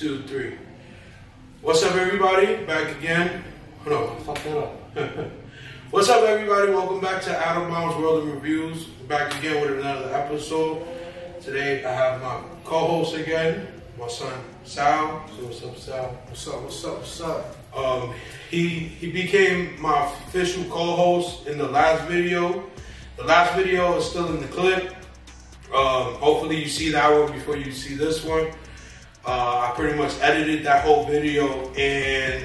2, 3. What's up, everybody? Back again. Hold on, fuck that up. What's up, everybody? Welcome back to Out of Bounds World of Reviews. Back again with another episode. Today I have my co-host again, my son Sal. So what's up, Sal? What's up? He became my official co-host in the last video. The last video is still in the clip. Hopefully you see that one before you see this one. I pretty much edited that whole video and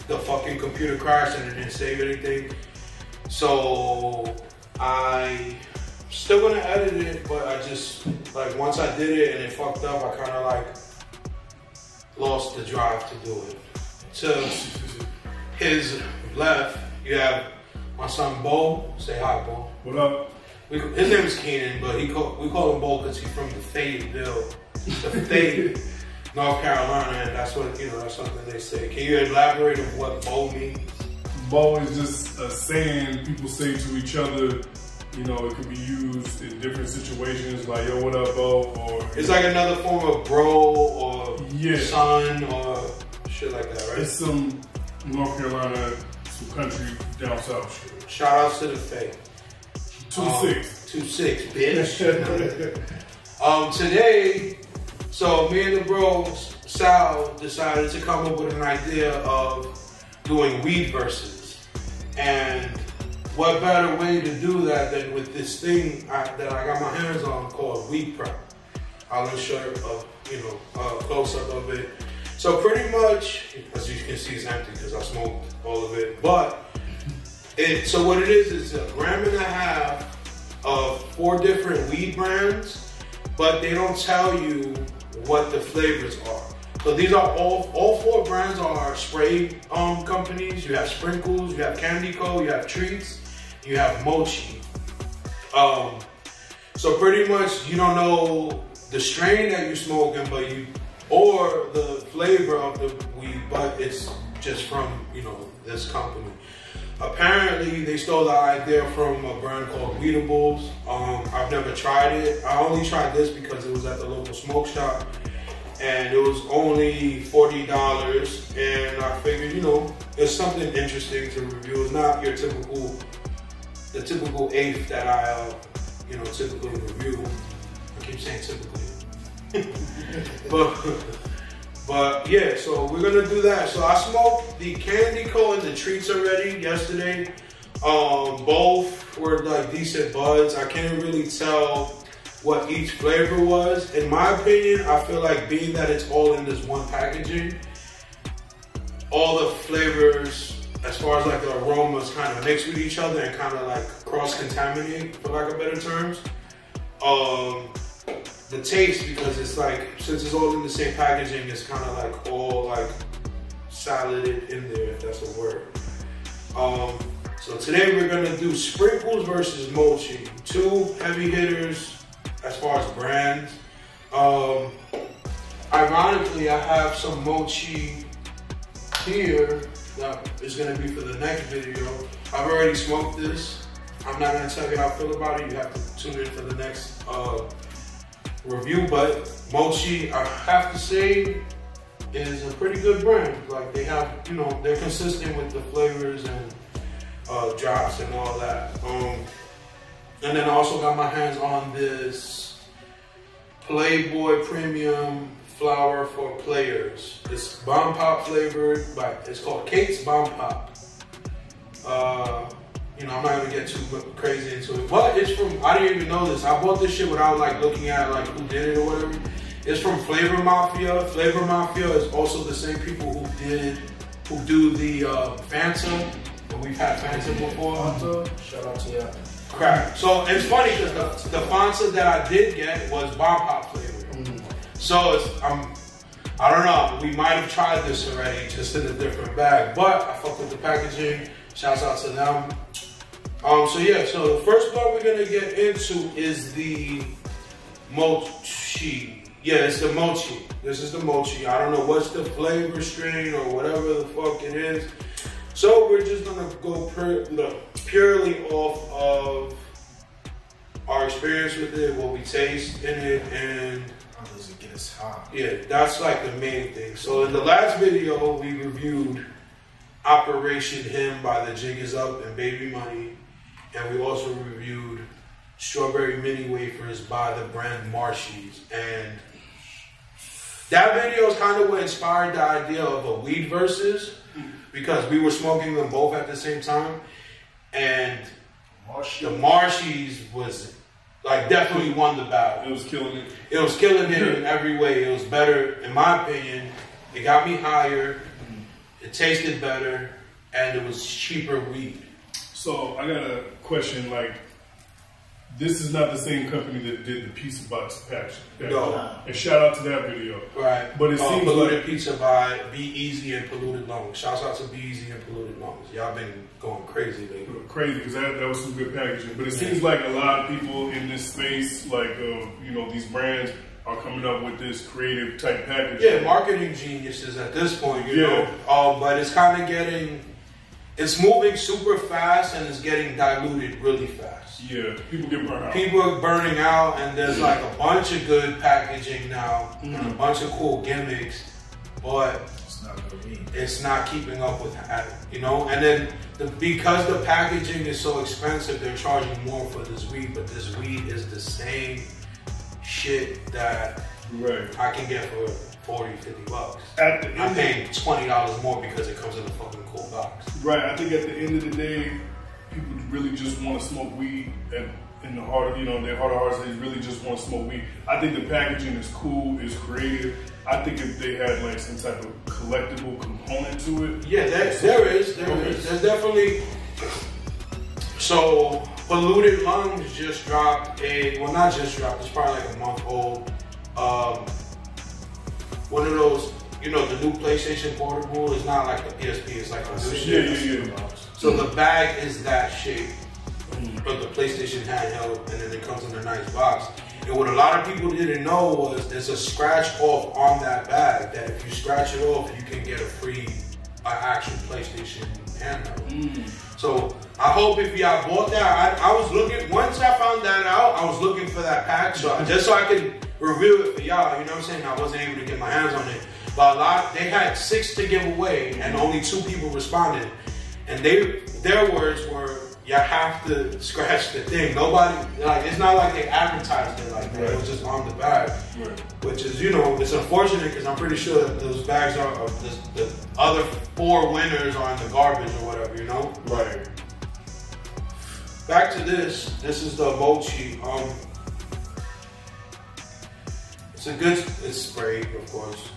the fucking computer crashed and it didn't save anything. So I'm still gonna edit it, but I just, like, once I did it and it fucked up, I kind of like lost the drive to do it. To his left, you have my son Bo. Say hi, Bo. What up? His name is Keenan, but we call him Bo because he's from the Fayetteville, the Fayette, North Carolina, and that's what, that's something they say. Can you elaborate on what Bo means? Bo is just a saying people say to each other. You know, it could be used in different situations, like, yo, what up, Bo? Or it's like another form of bro or son or shit like that, right? It's some North Carolina, some country down south. Shout outs to the Faye. 2-6, bitch. Today, so me and the bros, Sal, decided to come up with an idea of doing weed verses. And what better way to do that than with this thing that I got my hands on called weed prep. I'll show a close-up of it. So pretty much, as you can see, it's empty because I smoked all of it. But so what it is a gram and a half of 4 different weed brands, but they don't tell you what the flavors are. So these are all 4 brands are spray companies. You have Sprinklez, you have Candy Co, you have Treats, you have Mochi. So pretty much you don't know the strain that you're smoking, or the flavor of the weed, but it's just from this company. Apparently they stole the idea from a brand called Weedables. I've never tried it. I only tried this because it was at the local smoke shop. And it was only $40, and I figured, it's something interesting to review. It's not your the typical eighth that I, typically review. I keep saying typically, but yeah. So we're gonna do that. So I smoked the Candy Co and the Treats already yesterday. Both were like decent buds. I can't really tell what each flavor was. In my opinion, I feel like being that it's all in this one packaging, all the flavors, as far as like the aromas, kind of mix with each other and kind of like cross-contaminate, for lack of better terms. The taste, because it's like, since it's all in the same packaging, it's kind of like all like saladed in there, if that's a word. So today we're gonna do Sprinklez versus Mochi, 2 heavy hitters as far as brands. Ironically, I have some Mochi here that is gonna be for the next video. I've already smoked this. I'm not gonna tell you how I feel about it. You have to tune in for the next review. But Mochi, I have to say, is a pretty good brand. Like, they have, they're consistent with the flavors and drops and all that. And then I also got my hands on this Playboy Premium Flower for Players. It's Bomb Pop flavored, but it's called Kate's Bomb Pop. I'm not gonna get too crazy into it, but it's from, I didn't even know this. I bought this shit without like looking at like who did it or whatever. It's from Flavor Mafia. Flavor Mafia is also the same people who do the Fanta. We've had Fanta before. Shout out to you. Crap. So it's funny because the Fanta that I did get was Bomb Pop flavor. So I don't know. We might have tried this already, just in a different bag. But I fuck with the packaging. Shouts out to them. So the first one we're gonna get into is the Mochi. Yeah, it's the Mochi. This is the Mochi. I don't know what's the flavor strain or whatever the fuck it is. So we're just gonna go purely off of our experience with it, what we taste in it, and Others get us high. Yeah, that's like the main thing. So in the last video, we reviewed Operation Him by the Jig Is Up and Baby Money. And we also reviewed Strawberry Mini Wafers by the brand Mochi's. And that video is kind of what inspired the idea of a weed versus, because we were smoking them both at the same time. And the Mochi's was like definitely won the battle. It was killing it. It was killing it in every way. It was better, in my opinion. It got me higher. It tasted better, and it was cheaper weed. So I got a question. Like, this is not the same company that did the pizza box packaging. No. And shout out to that video. Right. But it seems Polluted like Pizza by Be Easy and Polluted Lungs. Shouts out to Be Easy and Polluted Lungs. Y'all been going crazy lately. Crazy, because that was some good packaging. But it seems like a lot of people in this space, like you know, these brands are coming up with this creative type packaging. Yeah, marketing geniuses at this point, you know. But it's kind of getting, it's moving super fast and it's getting diluted really fast. Yeah, people get burned out. People are burning out, and there's like a bunch of good packaging now and a bunch of cool gimmicks, but it's not keeping up with that, you know. And then because the packaging is so expensive, they're charging more for this weed, but this weed is the same shit that I can get for 40, 50 bucks. I'm paying $20 more because it comes in a fucking cool box. Right, I think at the end of the day, people really just want to smoke weed, and in the heart of, you know, their heart of hearts, they really just want to smoke weed. I think the packaging is cool, is creative. I think if they had like some type of collectible component to it. Yeah, there is. There's definitely. So, Polluted Lungs just dropped well, not just dropped, it's probably like a month old. One of those, you know, the new PlayStation Portable is not like the PSP, it's like a new shit. Yeah. So the bag is that shape of the PlayStation handheld, and then it comes in a nice box. And what a lot of people didn't know was there's a scratch off on that bag that if you scratch it off, you can get a free actual PlayStation handheld. So I hope if y'all bought that, I was looking, once I found that out, I was looking for that pack, just so I could review it for y'all, you know what I'm saying? I wasn't able to get my hands on it. But they had 6 to give away, and only 2 people responded. And their words were, you have to scratch the thing. Nobody, like, it's not like they advertised it like that. It was just on the bag. Which is, you know, it's unfortunate because I'm pretty sure that those bags the other 4 winners are in the garbage or whatever, you know? Right. Back to this. This is the Mochi. It's sprayed, of course.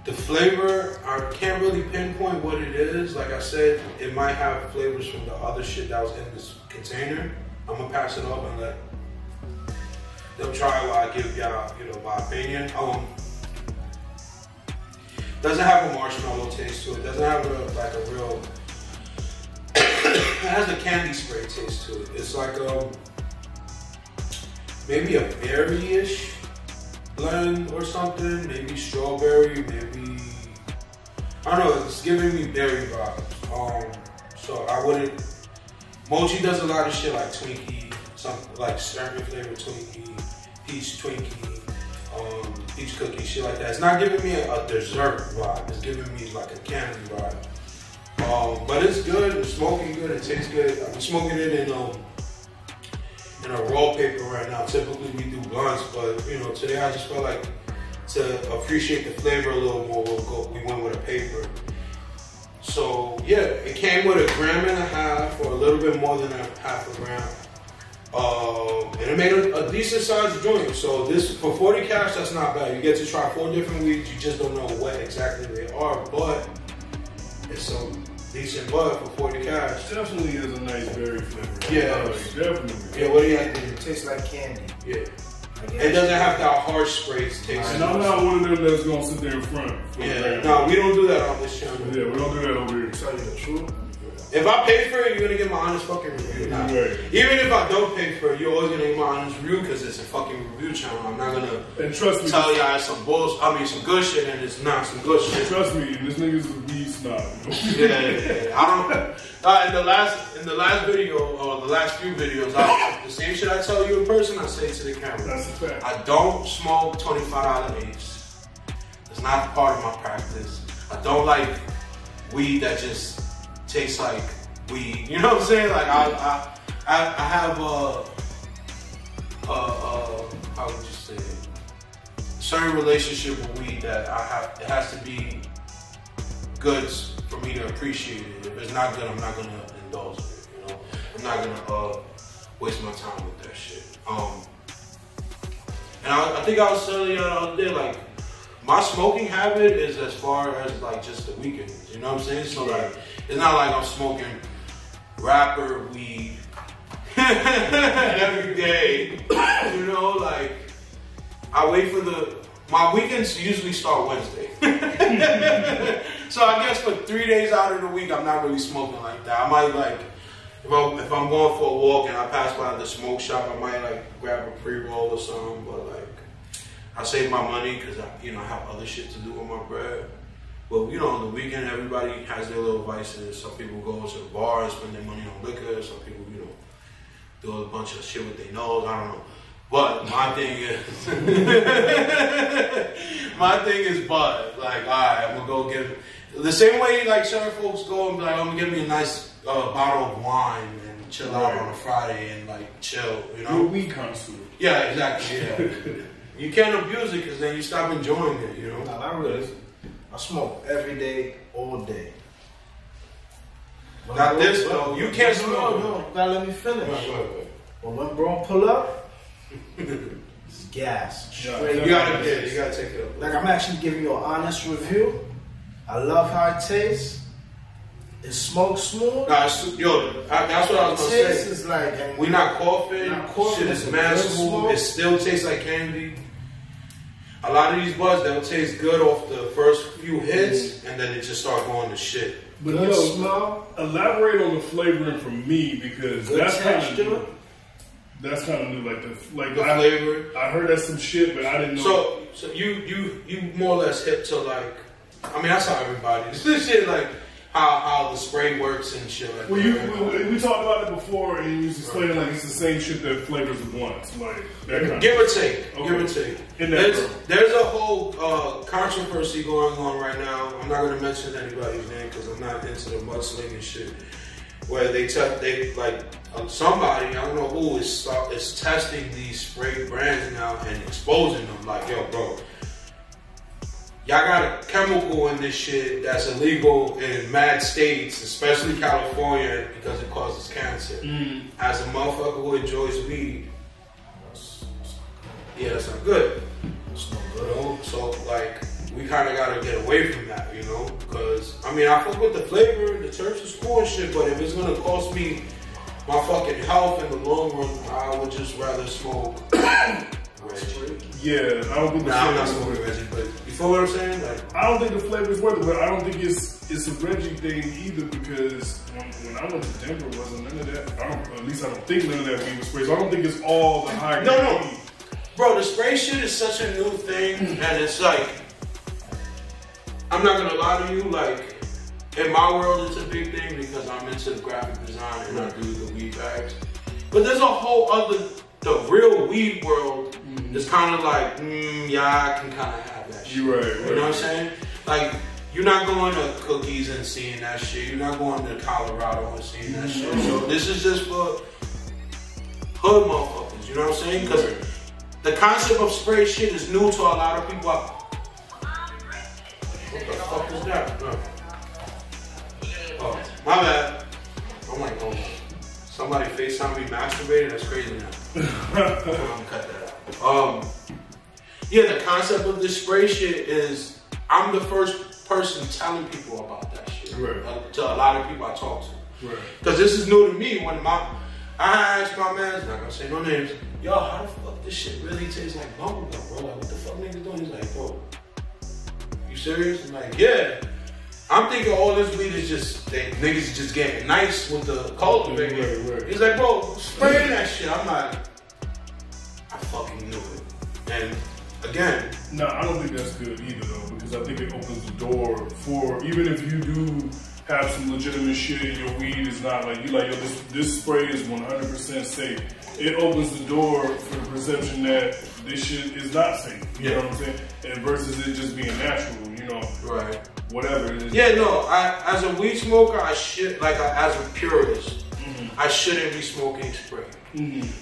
The flavor, I can't really pinpoint what it is. Like I said, it might have flavors from the other shit that was in this container. I'm gonna pass it off and let them try while I give y'all, you know, my opinion. Doesn't have a marshmallow taste to it. Doesn't have a real. It has a candy spray taste to it. It's like maybe a berry-ish blend or something, maybe strawberry, maybe, I don't know, it's giving me berry vibes. So I wouldn't, Mochi does a lot of shit like Twinkie, something like certain flavor Twinkie, peach Twinkie, peach cookie, shit like that. It's not giving me a dessert vibe, it's giving me like a candy vibe. But it's good, it's smoking good, it tastes good. I'm smoking it in a raw paper right now. Typically we do blunts, but you know, today I just felt like to appreciate the flavor a little more, we went with a paper. So yeah, it came with 1.5 grams or a little bit more than half a gram. And it made a decent sized joint. So this, for 40 cash, that's not bad. You get to try 4 different weeds, you just don't know what exactly they are, but it's so decent bud for 40 cash. Definitely is a nice berry flavor. Yeah. Definitely. Yeah, what do you think? It tastes like candy. Yeah. It doesn't have that harsh sprays taste. And I'm not one of them that's gonna sit there in front. Yeah. No, we don't do that on this channel. Yeah, we don't do that over here. Tell you the truth. If I pay for it, you're gonna get my honest fucking review. Nah. Right. Even if I don't pay for it, you're always gonna get my honest review because it's a fucking review channel. I'm not gonna and trust me, tell y'all some bullshit. I mean, some good shit and it's not some good shit. Trust me, this nigga's a weed snob. Yeah. In the last video, or the last few videos, the same shit I tell you in person, I say to the camera. That's a fact. I don't smoke $25 apes. It's not part of my practice. I don't like weed that just tastes like weed. You know what I'm saying? Like I have how would you say it? A certain relationship with weed that it has to be good for me to appreciate it. If it's not good, I'm not gonna indulge in it. You know, I'm not gonna waste my time with that shit. And I think I was telling you the other day, like, my smoking habit is as far as like just the weekends. You know what I'm saying? So like, it's not like I'm smoking rapper weed every day. You know, like I wait for my weekends usually start Wednesday. So I guess for 3 days out of the week, I'm not really smoking like that. I might like, if I'm going for a walk and I pass by the smoke shop, I might like grab a pre-roll or something. But like, I save my money because I have other shit to do with my bread. But you know, the weekend everybody has their little vices. Some people go to the bar and spend their money on liquor. Some people, do a bunch of shit with their nose. I don't know. But my thing is bud. Like, alright, I'm gonna go get the same way like certain folks go and be like, I'm gonna give me a nice bottle of wine and chill out on a Friday and like chill, you know? You're a weed connoisseur. Yeah, exactly. Yeah. You can't abuse it because then you stop enjoying it, you know? Nah, not really. I smoke every day, all day. Got this though. You can't smoke. No, you gotta let me finish. Right. But when bro pull up, it's gas. Straight You gotta take it up. Like, I'm actually giving you an honest review. I love how it tastes. It smokes smooth. Nah, that's what I was gonna It tastes say. is like, We not coughing. Shit It's is a mad good smooth. smoke. It still tastes like candy. A lot of these buds, they'll taste good off the first few hits, and then it just start going to shit. But Good smell. elaborate on the flavoring for me because Good that's kind of texture. new. That's kind of new. Like The flavor. I heard that's some shit, but I didn't know. So you more or less hip to like, I mean that's how everybody is. This shit like how the spray works and shit like Well, that. we talked about it before, and you was explaining like it's the same shit that flavors at once, like that kind Give of or take. Okay. Give or take. There's There's a whole controversy going on right now. I'm not going to mention anybody's name because I'm not into the mudslinging shit. Where somebody, I don't know who, is testing these spray brands now and exposing them. Like, yo, bro, y'all got a chemical in this shit that's illegal in mad states, especially California, because it causes cancer. As a motherfucker who enjoys weed, that's not good. It's no You good. know? So, like, we kind of got to get away from that, you know? Because, I mean, I fuck with the flavor, the church is cool and shit, but if it's going to cost me my fucking health in the long run, I would just rather smoke Reggie. yeah. I don't think the I'm not flavor- smoking Reggie, but you feel what I'm saying? Like, I don't think the flavor's worth it, but I don't think it's a Reggie thing either because when I went to Denver, wasn't none of that. At least I don't think none of that weed was sprayed. So I don't think it's all the high. No. weed. Bro, the spray shit is such a new thing, and it's like, I'm not gonna lie to you, like, in my world it's a big thing because I'm into graphic design and I do the weed bags. But there's a whole other, the real weed world is kind of like, yeah, I can kind of have that shit. You're right. You know what I'm saying? Like, you're not going to Cookies and seeing that shit. You're not going to Colorado and seeing that shit. So this is just for hood motherfuckers, you know what I'm saying? Because the concept of spray shit is new to a lot of people. What the fuck is that? No. Oh, my bad. I'm like, oh, somebody FaceTime me masturbating? That's crazy now. I'm gonna cut that out. Yeah, the concept of this spray shit is, I'm the first person telling people about that shit. Right. To a lot of people I talk to. Right. Because this is new to me. When I asked my man, I'm not gonna say no names, yo, how the fuck this shit really tastes like bubblegum, bro? Like, what the fuck niggas doing? He's like, bro, you serious? I'm like, yeah. I'm thinking all this weed is just, niggas is just getting nice with the cultivator. Right. He's like, bro, spray that shit. I'm like, I fucking knew it. And again, No, I don't think that's good either though, because I think it opens the door for, even if you do have some legitimate shit in your weed is not like, you like, yo, this spray is 100% safe. It opens the door for the perception that this shit is not safe. You know what I'm saying? And versus it just being natural, you know? Right. Whatever it is. Yeah, no, as a weed smoker, as a purist, I shouldn't be smoking spray.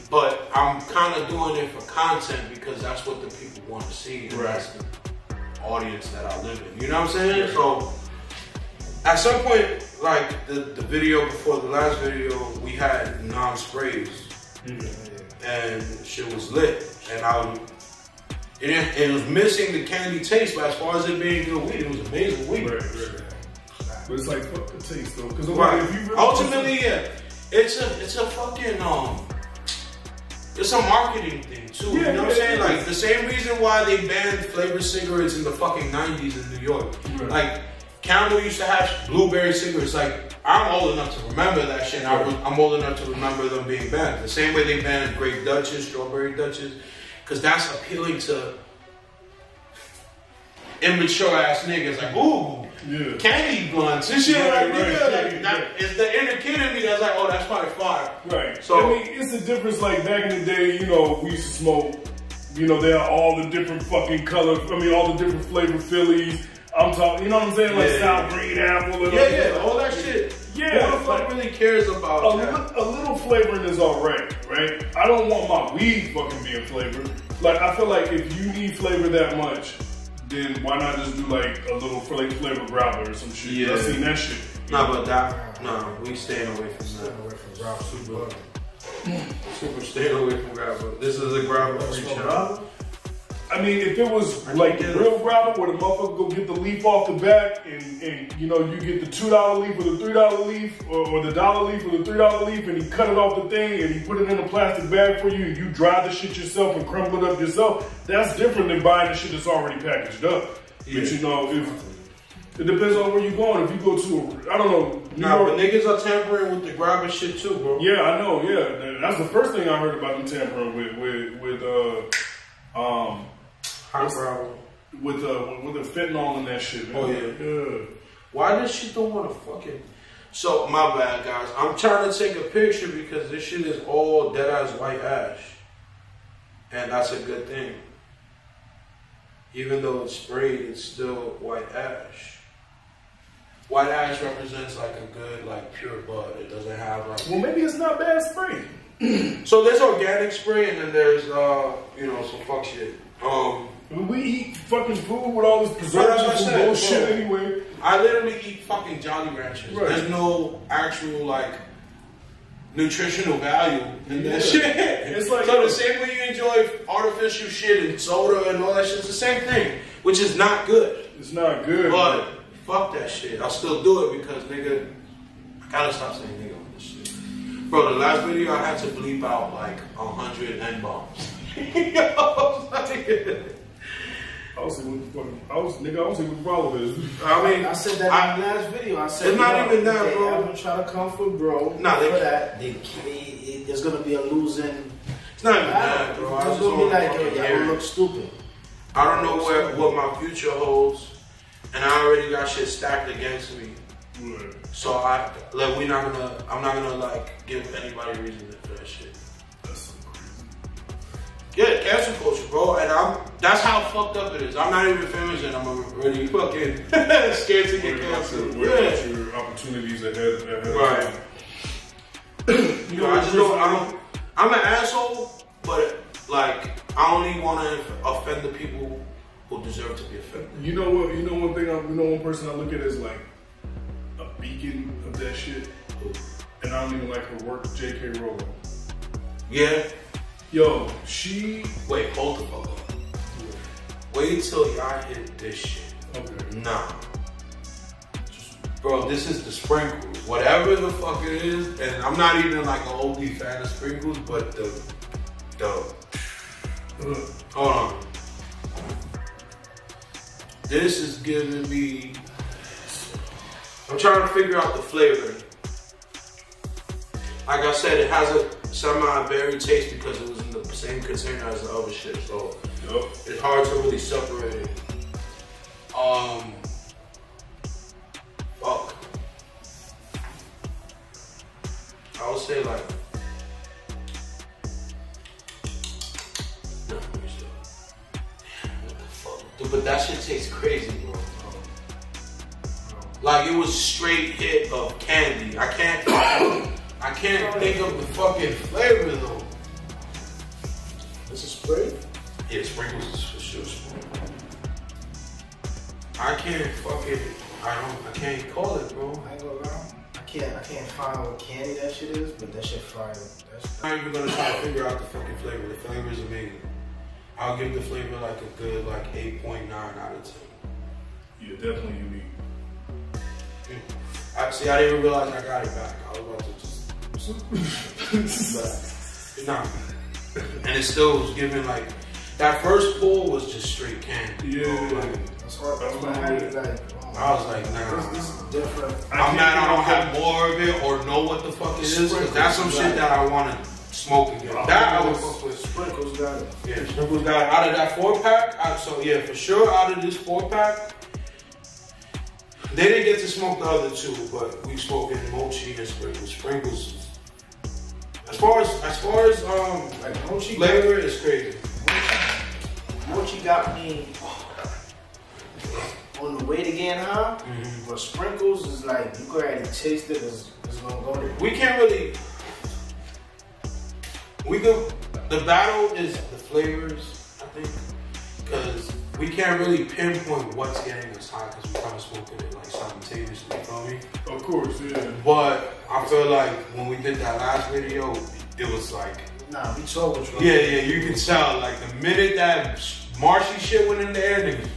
But I'm kind of doing it for content because that's what the people want to see. And that's the audience that I live in. You know what I'm saying? Yeah. So at some point, like the video before the last video, we had non-sprays. And shit was lit. And it was missing the candy taste, but as far as it being good weed, it was amazing weed. Right. But it's like, fuck the taste though. Because if you really ultimately, it's a fucking it's a marketing thing too. You know what I'm saying? Like the same reason why they banned flavored cigarettes in the fucking 90s in New York. Like Camel used to have blueberry cigarettes. Like I'm old enough to remember that shit. I'm old enough to remember them being banned. The same way they banned grape Dutches, strawberry Dutches, because that's appealing to immature ass niggas. Like, ooh, candy blunts and shit. It's the inner kid in me that's like, oh, that's probably fire. Right. So I mean, it's the difference. Like back in the day, you know, we used to smoke. You know, they had all the different fucking colors. I mean, all the different flavor Phillies. I'm talking, you know what I'm saying? Like sour green apple and all that shit. Yeah. Who the fuck really cares about that? A little flavoring is alright, right? I don't want my weed fucking being flavored. Like, I feel like if you need flavor that much, then why not just do like a little flavor growler or some shit? Yeah. I've seen that shit. We staying away from that. Super staying away from growler. This is a growler free channel. I mean, if it was like the real growler where the motherfucker go get the leaf off the back and you know, you get the $2 leaf or the $3 leaf or the $1 leaf or the $3 leaf and he cut it off the thing and he put it in a plastic bag for you and you dry the shit yourself and crumble it up yourself, that's different than buying the shit that's already packaged up. Yeah. But you know, it depends on where you're going. If you go to, I don't know, New York. But niggas are tampering with the grabber shit too, bro. Yeah, I know, yeah. That's the first thing I heard about them tampering with with the fentanyl and that shit, man. Oh yeah. Why this shit don't want to fucking? So my bad, guys. I'm trying to take a picture because this shit is all dead ass white ash, and that's a good thing. Even though it's sprayed, it's still white ash. White ash represents like a good, like pure bud. It doesn't have like. Well, maybe it's not bad spray. So there's organic spray, and then there's you know, some fuck shit. We eat fucking food with all this preservatives and bullshit anyway. I literally eat fucking Jolly Ranchers. Right. There's no actual like nutritional value in that shit. It's like, so the same way you enjoy artificial shit and soda and all that shit, it's the same thing, which is not good. It's not good. But fuck that shit. I'll still do it because nigga, I gotta stop saying nigga on this shit. Bro, the last video I had to bleep out like 100 N-bombs. I was saying what the problem is. I mean, I said that in the last video. I said it's not even that, bro. They ever try to come for bro. Nah, for that, there's gonna be a losing. It's not even that, bro. It's gonna be like, yo, y'all look stupid. I don't know what my future holds, and I already got shit stacked against me. Right. So I'm not gonna like give anybody reason for that shit. Yeah, cancel culture, bro, and that's how fucked up it is. I'm not even famous and I'm already fucking scared to get canceled. Your opportunities ahead. Right. You know, I'm an asshole, but like, I only want to offend the people who deserve to be offended. You know what? You know one person I look at as like a beacon of that shit, and I don't even like her work, J.K. Rowling. Yeah. Yo, Wait, hold the fuck up. Wait till y'all hit this shit. Okay. Nah. Bro, this is the Sprinklez. Whatever the fuck it is, and I'm not even like an old fan of Sprinklez, but hold on. This is giving me. I'm trying to figure out the flavor. Like I said, it has a semi-berry taste because it was in the same container as the other shit, so it's hard to really separate it. Fuck. say like. Dude, but that shit tastes crazy, bro. Like it was straight hit of candy. I can't think of the fucking flavor though. This is spray? Yeah, Sprinklez is for sure spray. I can't call it, bro. I ain't gonna lie. I can't find what candy that shit is, but that shit fire. I'm not even gonna try to figure out the fucking flavor. The flavor is amazing. I'll give the flavor like a good 8.9 out of 10. Yeah, definitely unique. I didn't even realize I got it back. I was about to just nah. And it still was giving like that first pull was just straight candy. Yeah. That's what I had it like. I was like, nah. This is different. I'm mad I don't have more of it or know what the fuck it is. Cause that's some shit that I want to smoke again. That I would fuck with. Sprinklez got it. Yeah, Sprinklez got it. Out of that 4-pack, so yeah, for sure out of this 4-pack, they didn't get to smoke the other two, but we smoked in Mochi and Sprinklez. Sprinklez, as far as like Mochi flavor is crazy. Mochi got me on the way to getting high, but Sprinklez is like you can already taste it. It's gonna go there. We can't really. The battle is the flavors, I think, because we can't really pinpoint what's getting us high because we kind of smoking it like simultaneously, you feel me? Of course, yeah. But I feel like when we did that last video, it was like... Nah, we told what you you can tell. Like the minute that Marshy shit went in the air, niggas...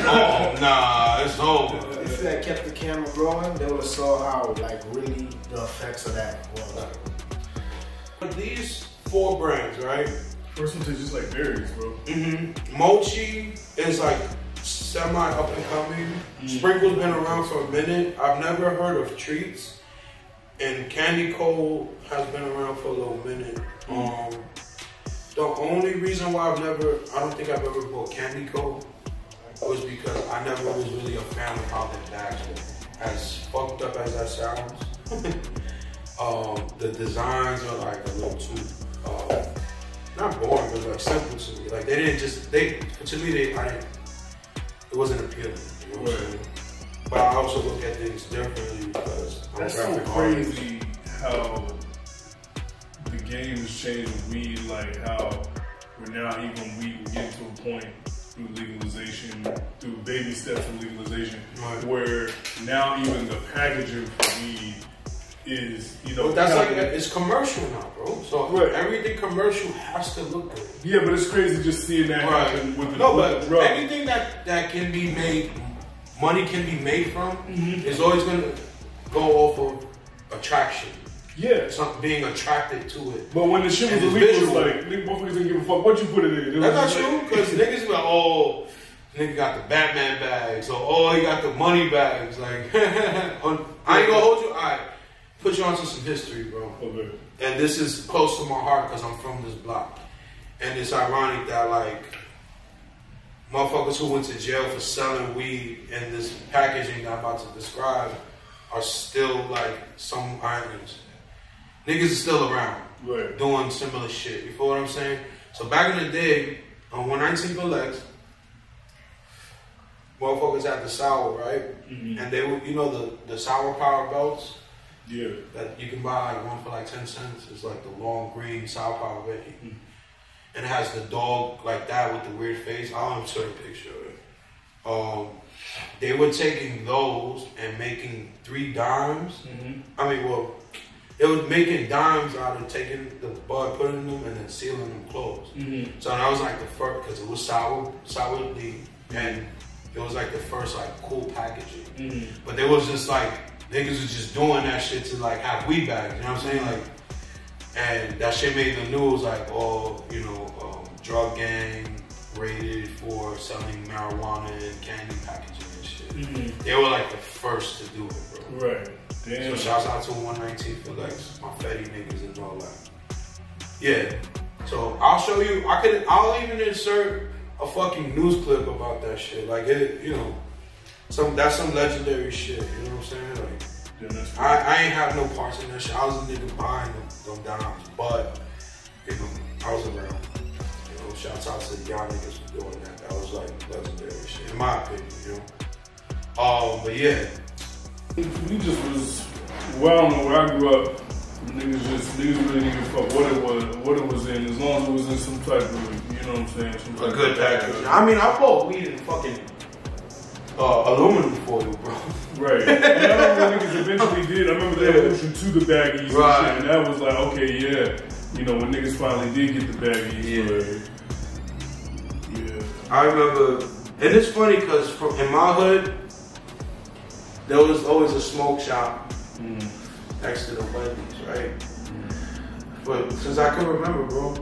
Oh, nah, it's over. If they had kept the camera growing, they would have saw how, like, really the effects of that was. These 4 brands, right? First one tastes just like berries, bro. Mochi is like semi up and coming. Sprinklez been around for a minute. I've never heard of Treats, and Candy Cold has been around for a little minute. The only reason why I don't think I've ever bought Candy Cold was because I never was really a fan of how their bags were. As fucked up as that sounds, the designs are like a little too. Not boring, but like simple to me. Like they didn't just to me it wasn't appealing. You know what I'm saying? But I also look at things differently because I'm that's a so graphic crazy artist. how the game has changed with weed. Like how we're now even we're getting to a point through legalization, through baby steps of legalization, where now even the packaging for weed is, but that's like it's commercial now, bro. So everything commercial has to look good. Yeah, but it's crazy just seeing that happen with the but anything that can be made, money can be made from, is always gonna go off of attraction. Yeah, being attracted to it. But when the shit was illegal, it's like niggas motherfuckers didn't give a fuck what you put it in. That's not true, because niggas be like, oh, nigga got the Batman bags, or oh, he got the money bags. Like, I ain't gonna hold you. Alright. Put you onto some history, bro. Okay. And this is close to my heart because I'm from this block. And it's ironic that, like, motherfuckers who went to jail for selling weed and this packaging that I'm about to describe are still, like, some ironies. Niggas are still around doing similar shit. You feel what I'm saying? So back in the day, on 119 Sprinklez, motherfuckers had the sour, right? And they would, the sour power belts? Yeah. That you can buy like one for like 10 cents. It's like the long green sour power belt. And it has the dog like that with the weird face. I'll insert a picture of it. They were taking those and making 3 dimes. They were making dimes out of taking the bud, putting in them, and then sealing them closed. So that was like the first, because it was sour D, and it was like the first like cool packaging. But there was just like, niggas was just doing that shit to like have weed bags, you know what I'm saying? Like, and that shit made the news like, drug gang raided for selling marijuana and candy packaging and shit. They were like the first to do it, bro. Right. Damn. So shouts out to 119 Sprinklez, my Fetty niggas and all that. Yeah. So I'll show you. I'll even insert a fucking news clip about that shit. Like that's some legendary shit. You know what I'm saying? Like, Yeah, that's I ain't have no parts in that shit. I was a nigga buying them dimes, but you know, I was around. You know, shouts out to y'all niggas for doing that. That was like legendary shit, in my opinion. You know, but yeah, we just was. Well, I don't know where I grew up. Niggas really didn't give a fuck what it was in, as long as it was in some type of, you know what I'm saying, some type a good of package. I mean, I bought weed in fucking aluminum foil, bro. Right. And I remember niggas eventually did. I remember the evolution to the baggies right. and shit, and that was like, okay, yeah. You know, when niggas finally did get the baggies. Yeah. I remember, and it's funny because in my hood, there was always a smoke shop next to the Wendy's, right? But since I can remember, bro,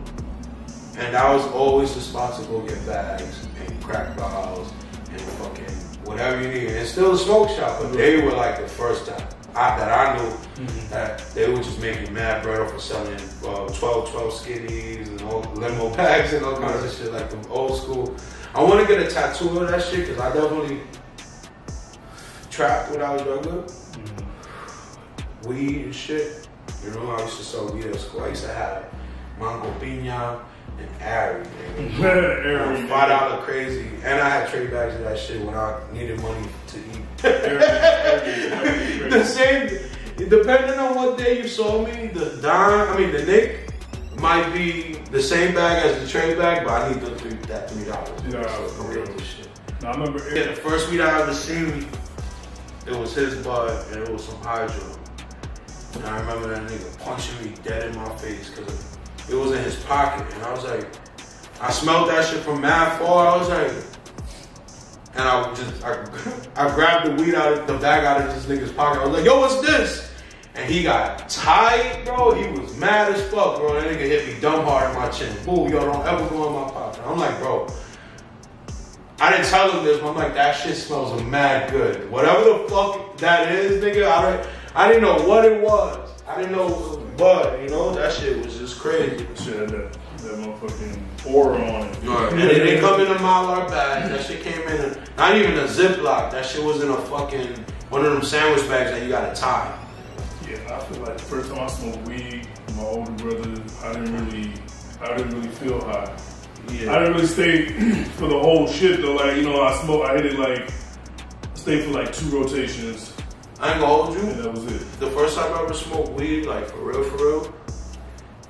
and that was always the spot to go get bags and crack bottles and fucking whatever you need. And still a smoke shop, but they were like the first time that I knew that they were just making mad bread off of selling 12 skinnies and all limo bags and all kinds of shit, like the old school. I want to get a tattoo of that shit because I definitely trapped when I was younger. Weed and shit. You know, I used to sell weed at school. I used to have Mango Piña and Ari. $5 crazy. And I had trade bags of that shit when I needed money to eat. The same, depending on what day you saw me, the Nick might be the same bag as the trade bag, but I need that $3. Yeah, for real shit. Now, I remember the first weed I ever seen, it was his bud and it was some hydro. And I remember that nigga punching me dead in my face because it was in his pocket. And I was like, I smelled that shit from mad far. I was like, and I grabbed the weed the bag out of this nigga's pocket. I was like, yo, what's this? And he got tight, bro. He was mad as fuck, bro. That nigga hit me dumb hard in my chin. Boo, yo, don't ever go in my pocket. I'm like, bro, I didn't tell him this, but I'm like, that shit smells mad good. Whatever the fuck that is, nigga, I didn't know what it was. I didn't know it was bud, you know? That shit was just crazy. Shit had that motherfucking aura on it. Right. And it didn't come in a Mylar bag. That shit came in not even a Ziploc. That shit was in a fucking, one of them sandwich bags that you gotta tie. Yeah, I feel like the first time I smoked weed, my older brother, I didn't really feel high. Yeah. I didn't really stay for the whole shit though. Like, you know, I hit it like, stayed for like 2 rotations. I ain't gonna hold you. And that was it. The first time I ever smoked weed, like for real,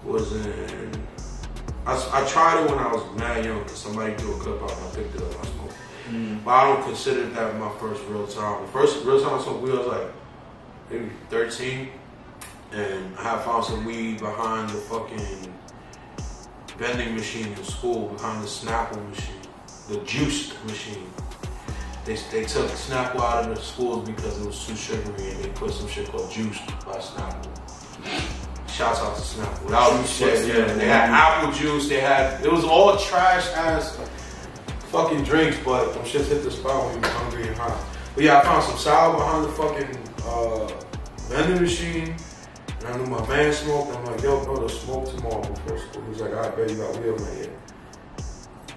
was in, I tried it when I was mad young because somebody threw a clip out and I picked it up and I smoked. But I don't consider that my first real time. The first real time I smoked weed, I was like maybe 13. And I had found some weed behind the fucking vending machine in school, behind the Snapple machine, the juiced machine. They took Snapple out of the schools because it was too sugary and they put some shit called Juiced by Snapple. Shouts out to Snapple. That was shit, yeah. They had apple juice, it was all trash ass fucking drinks, but them shits hit the spot when you were hungry and hot. But yeah, I found some sour behind the fucking vending machine. And I knew my man smoked. I'm like, yo, bro, let's smoke tomorrow before school. He was like, I bet you got weed on my head.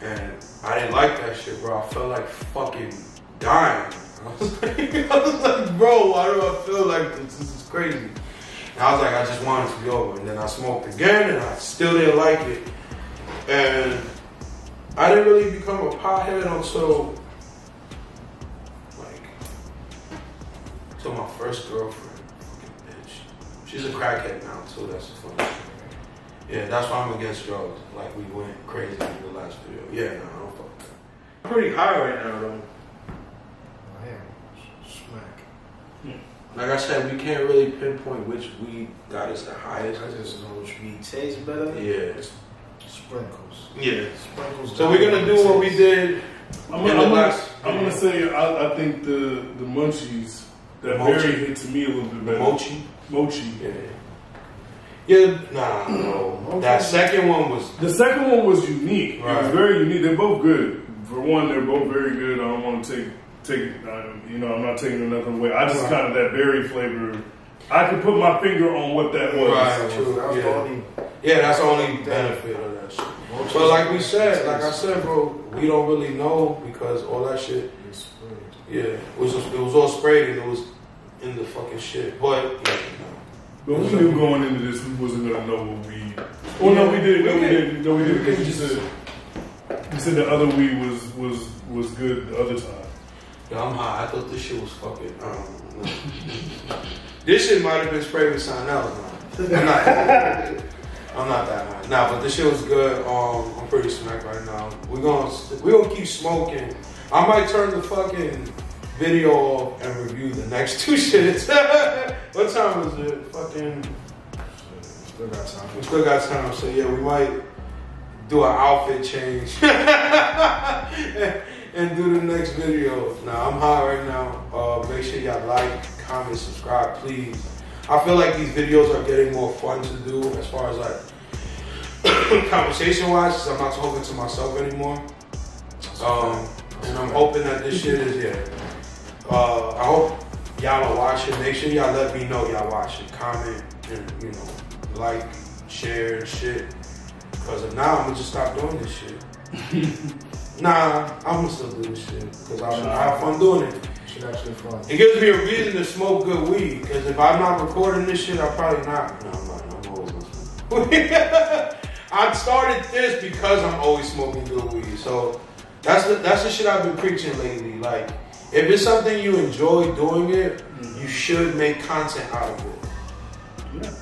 And I didn't like that shit, bro. I felt like fucking dying. I was like, bro, why do I feel like this? This is crazy. And I was like, I just wanted to be over. And then I smoked again, and I still didn't like it. And I didn't really become a pothead until my first girlfriend. Fucking bitch. She's a crackhead now, too. That's the funny shit. Yeah, that's why I'm against drugs. Like, we went crazy in the last video. Yeah, no, I don't fuck that. I'm pretty high right now, though. Smack. Like I said, we can't really pinpoint which weed got us the highest. I just know which weed tastes better. Yeah. Sprinkles. Yeah. Sprinkles. So we're gonna do what we did. I'm gonna say I think the munchies, that berry hit to me a little bit better. Mochi. Yeah. Yeah, no. That second one was... The second one was unique. Right. It was very unique. They're both good. For one, they're both very good. I don't want to take I'm not taking nothing away. I just kind of that berry flavor. I could put my finger on what that was. Right, true. That's the only benefit of that shit. But like I said, bro, we don't really know because all that shit, it was all sprayed and it was in the fucking shit. But yeah, But we knew going into this we wasn't gonna know what weed. Oh no, we did. No, we didn't. No, we didn't. Because you said the other weed was good the other time. Yeah, I'm high. I thought this shit was fucking. This shit might have been sprayed with something else. Man. I'm not that high. Nah, but this shit was good. I'm pretty smacked right now. We gonna keep smoking. I might turn the fucking video off and review the next two shits. What time is it? Fucking. Still got time. We still got time. So yeah, we might do an outfit change and do the next video. Nah, I'm high right now. Make sure y'all like, comment, subscribe, please. I feel like these videos are getting more fun to do as far as like conversation wise, because I'm not talking to myself anymore. And I'm hoping that this shit is I hope y'all are watching. Make sure y'all let me know y'all watching. Comment and like, share and shit. Because if not, I'm gonna just stop doing this shit. Nah, I'm gonna still do this shit because I have fun doing it. Shit actually fun. It gives me a reason to smoke good weed. Because if I'm not recording this shit, I'm probably not. No, I'm not. I'm always gonna smoke. I started this because I'm always smoking good weed. So that's the shit I've been preaching lately. Like, if it's something you enjoy doing it, you should make content out of it. Yeah.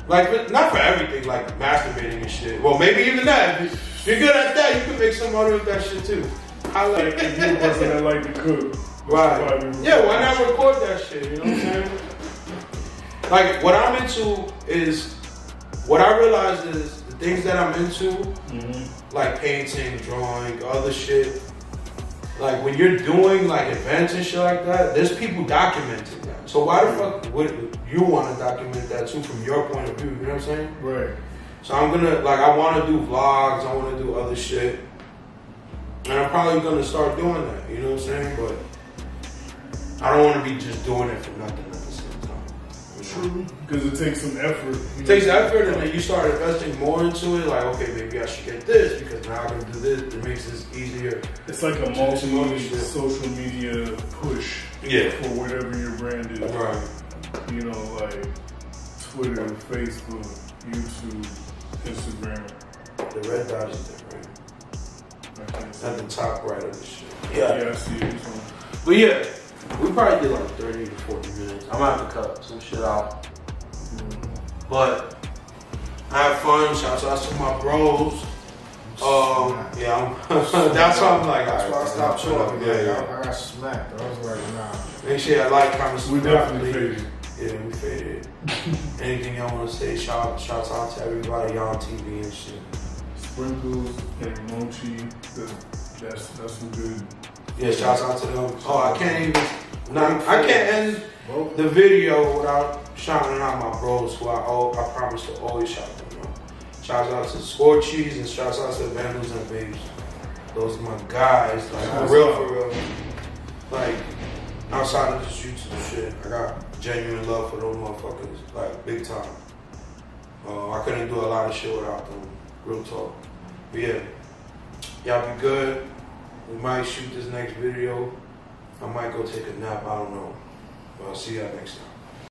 Like, not for everything, like masturbating and shit. Well, maybe even that. If you're good at that, you can make some money with that shit too. I like if you're a person that like to cook. Right. Yeah, why not record that shit? You know what I'm saying? Like, what I'm into is, what I realize is the things that I'm into, like painting, drawing, other shit. Like, when you're doing like events and shit like that, there's people documenting that. So why the fuck would you want to document that too from your point of view? You know what I'm saying? Right. So I'm gonna, like, I want to do vlogs, I want to do other shit. And I'm probably gonna start doing that, you know what I'm saying? But I don't want to be just doing it for nothing at the same time. True. Because it takes some effort. It takes effort, and then you start investing more into it. Like, okay, maybe I should get this because now I can do this. It makes this easier. It's like a multi-social media push. Yeah. For whatever your brand is. Right. You know, like Twitter, Facebook, YouTube, Instagram. The red dot is different. At the top right of the shit. Yeah, I see it. But yeah, we probably did like 30 to 40 minutes. I'm gonna have to cut some shit out. But I have fun. Shout out to my bros. Yeah, that's why I'm like, that's why I stopped talking. Yeah. I got smacked. I was like, nah. Make sure y'all like, comment, We definitely faded. Yeah, we faded. Anything y'all want to say? Shout out to everybody on TV and shit. Sprinklez and Mochi, that's some good. Yeah, shouts out to them. Oh, I can't end the video without shouting out my bros who I promise to always shout them out. Shouts out to Scorchies and shouts out to Vandals and Babes. Those are my guys, like for real. Like, outside of this YouTube shit, I got genuine love for those motherfuckers, like big time. I couldn't do a lot of shit without them. Real talk. But yeah, y'all be good. We might shoot this next video. I might go take a nap. I don't know. But I'll see y'all next time.